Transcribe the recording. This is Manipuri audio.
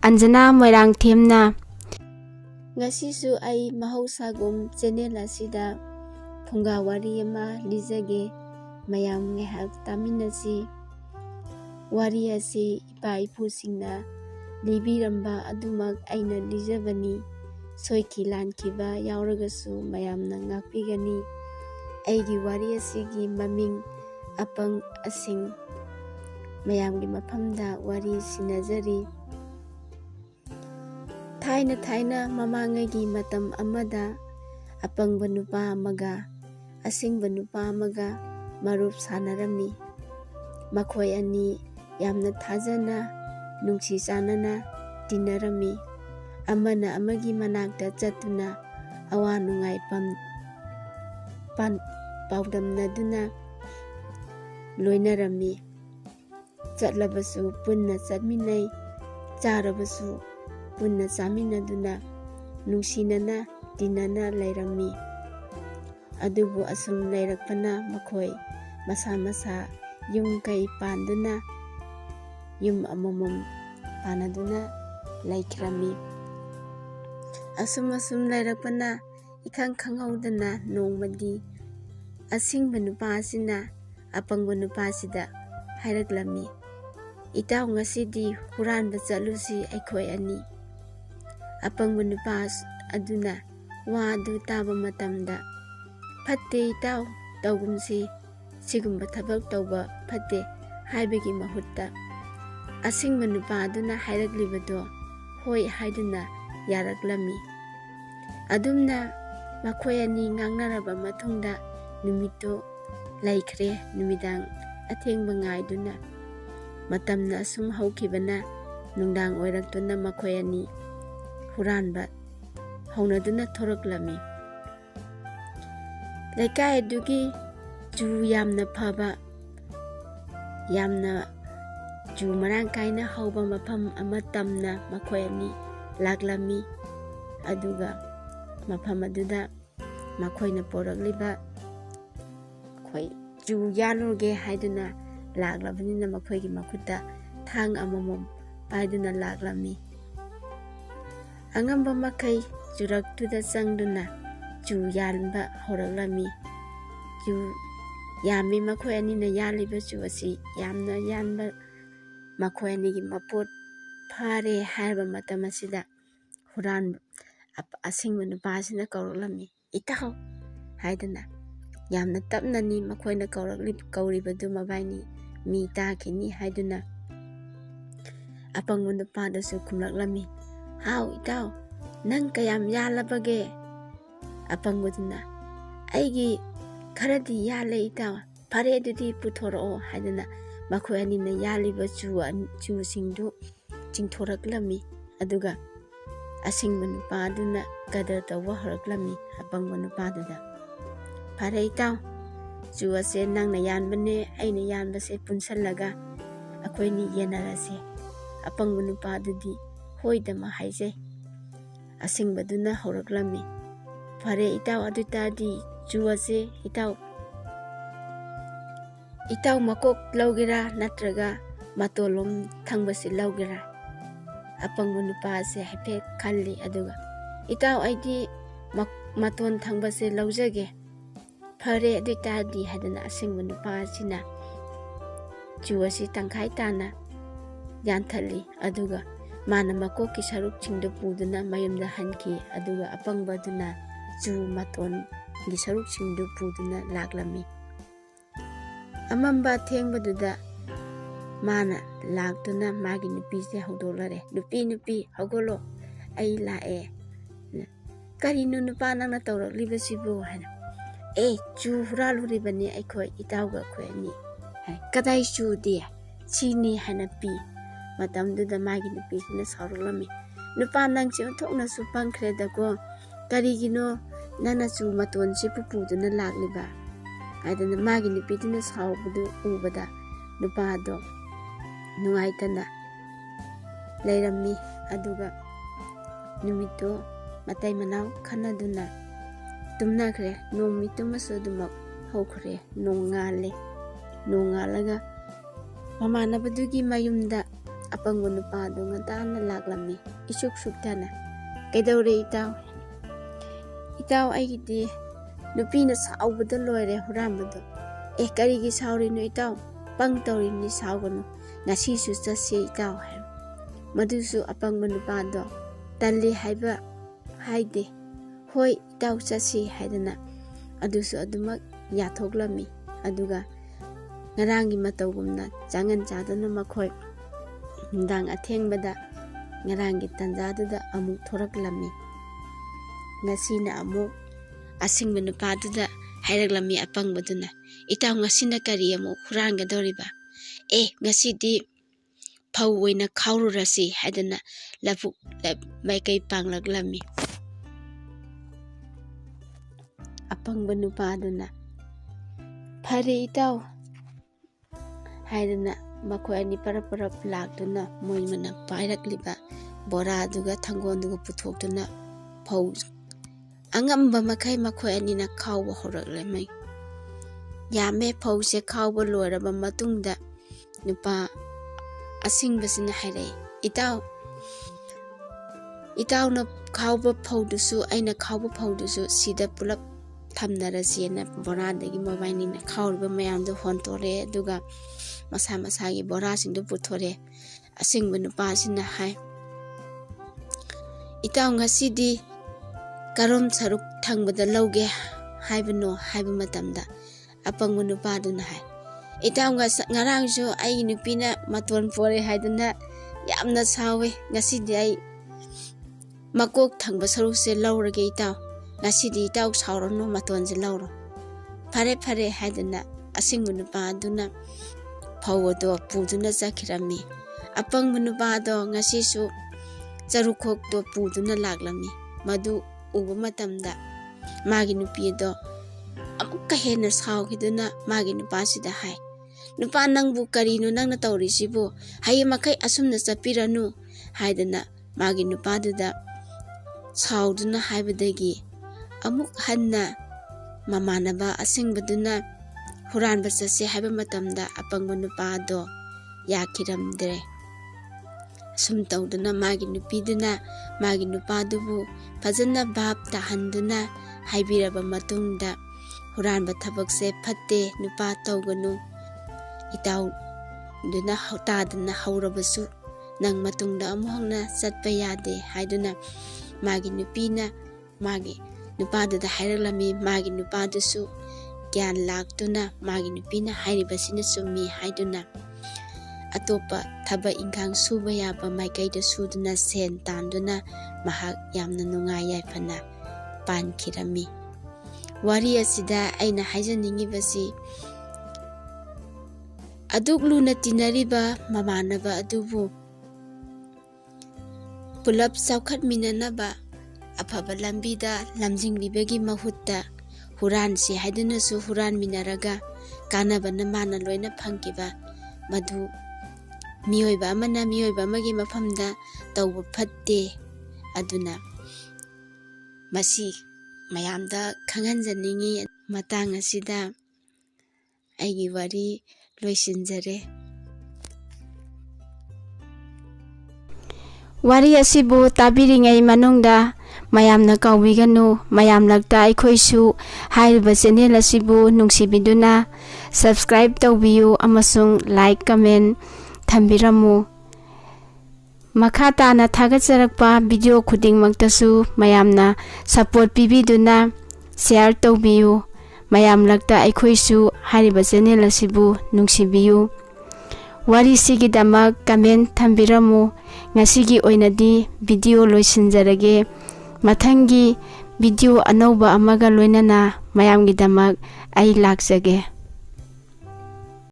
Anjana Moirang Themna Ngasisu ai mahosagum channel asida Phunga Wari ama lijage mayam ngehak taminasi wari asi ipa ipusingna libiramba adumak aina lijabani soiki lankiba yauragasu mayamna ngakpigani aigi wari asigi maming apang asing mayamgi mafamda wari sinajari Thaina mamangagi matam amada apangba nupa amaga asingba nupa amaga marup sanarami makhoi ani yamna thajana nungsi sanana tinarami amana amagi manakta chatuna awa nungai paudamnaduna loinarami chatlabasu punna chatminai charabasu punna chaminaduna nungsinana tinana lairami adubu asum lairakpana makhoi masa yung kai panduna yum amamam panaduna laikrami asum lairakpana ikhang khanghaudana nongmadi asingba nupa asina apangba nupa asida hairaklami itaw ngasidi huranba chatlusi aikhoi ani apangba nupa aduna wa adu taba matamda fatte itaw tawgumsi sigumba thabak tawba fatte haibagi mahutta asingba nupa aduna hairaklibado hoi haiduna yaraklami adumna makhoi ani ngangnaraba matungda numito laikre numidang athengba ngaiduna matamna asum haukibana nungdang oiraktuna makhoi ani huranba haunaduna thoraklami laikai adugi ju yamna phaba yamna ju marang kaina hauba mafam ama tamna makhoi ani laklami aduga mafam aduda makhoina porakliba khoi ju yalurge haiduna laklabnina makhoigi makhuta thang amamom paiduna laklami angamba makai juraktuda changduna ju yalba horaklami ju yami makhoi anina yaliba ju asi yamna yanba makhoi anigi mapot phare harba matam asida huran asingba nupa asina kauraklami itaw haiduna yamna tapnani makhoina kauribadu mabaini mi takini haiduna apangba nupadasu khumlaklami Hau itaw nang kayam yalabage apanguduna aigi kharadi yale itaw phare adudi puthoro haiduna makhoi anina yaliba chu singdu chingthoraklami aduga asingba nupa aduna kadar tawwa horaklami apangba nupaduda phare itaw chu ase nangna yanbane aina yanbase punsallaga akhoini yenarase apangba nupadudi hoidama haise asingbaduna horaklami phare itaw adutadi juase itaw makok laugera natraga matolom thangbasi laugera apangba nupa ase haife khalli aduga itaw aidi maton thangbase laujage phare adutadi hadana asingba nupa asina juasi tangkhai tana yanthali aduga mana makoki saruk chingda puduna mayamda hanki aduga apangba duna ju maton gi saruk chingda puduna laklami amamba thengbaduda mana laktuna magi nupi se hodolare nupi hogolo ai lae kari nupa nangna tawraklibasibu hana ju huraluribani aikhoi itawga khoini kadai chu dia chini hana pi matamduda magi nupisina sauraklami nupa nangchi onthokna su pangkhredako karigino nana chu maton si pupuduna lakliba aidana magi nupiduna saubudu ubada nupa do nungaitana lairami aduga numito matai manau khanaduna tumnakhre nomi tumasu dumak haukhre nongale nongalaga mamanabadugi mayumda apangba nupado ngantana laklami isuk suktana kaidore itaw aigidi nupina saubada loire hurambado karigi saurino itaw pang tawrini saugano ngasi su chase itaw madusu apangba nupado talli haiba haide hoi itaw chase haidana adusu adumak yathoklami aduga ngarangi matawgumna jangan chadana makhoi ndang athengbada ngarangi tanjaduda amuk thoraklami ngasina amuk asingba nupaduda hairaklammi apangbaduna itaw ngasina kari amuk hurangadoriba ngasidi phau oina khaururasi haidana lapuk maikai panglaklami apangba nupaduna phare itaw haidana makhoi ani parap laktuna moimana pairakliba bora aduga thangonduga puthokduna phau angamba makai makhoi anina khawba horaklemai yame phause khawba loiraba matungda nupa asingbasina hairai itawna khawba phaudusu aina khawba phaudusu sida pulap thamnarasena boradagi mobainina khawriba mayamdu hontore aduga masa masagi bora singdu puthore asingba nupasina hai itaw ngasidi karom saruk thangbada lauge haibano haiba matamda apangba nupaduna hai itaw ngarangsu ai nupina maton pore haiduna yamna sawe ngasidi ai makok thangba sarukse laurage itaw ngasidi itaw saurano matonje lauro phare haiduna asingba nupaduna phawado puduna chakhirami apangba nupado ngasisu charukhokto puduna laklami madu uba matamda magi nupido amukka hena saugiduna magi nupasida hai nupa nangbu karino nangna tawrisibu haye makai asumna chapiranu haidana magi nupaduda sauduna haibadagi amuk hanna mamanaba asingbaduna huranba chase haiba matamda apangba nupado yakiramdre sum tawduna magi nupiduna magi nupadubu fajana bab tahanduna haibiraba matungda huranba thabakse phatte nupa tawganu itaw duna tadana haurabasu nang matungda amuhangna chatpa yade haiduna magi nupina magi nupaduda hairaklammi magi nupadusu gyan laktuna magi nupina hairibasina summi haiduna atopa thaba ingkang suba yaba maikaida suduna sen tanduna mahak yamna nungai yaifana pankirami wari asida aina haijaningibasi aduk luna tinariba mamanaba adubu pulap saukhat minanaba afaba lambida lamjinglibagi mahutta huran si haiduna su huran minaraga kanaba namana loina phangkiba madu miyoiba amana miyoiba amagi mafamda tawba phatte aduna masi mayamda khanganjaningi matang asida aigi wari loisinjare wari asibu tabiringai manungda mayamna kawbiganu mayamlakta eikhoisu haiba channel asibu nungsibiduna subscribe tawbiyu amasung like comment thambiramu makha tana thagacharakpa video khudingmaktasu mayamna support pibiduna share tawbiyu mayamlakta eikhoisu haiba channel asibu nungsibiyu wari sigidamak comment thambiramu ngasigi oinadi video loisinjarage mathangi video anauba amaga loinana mayamgidamak ai lakjage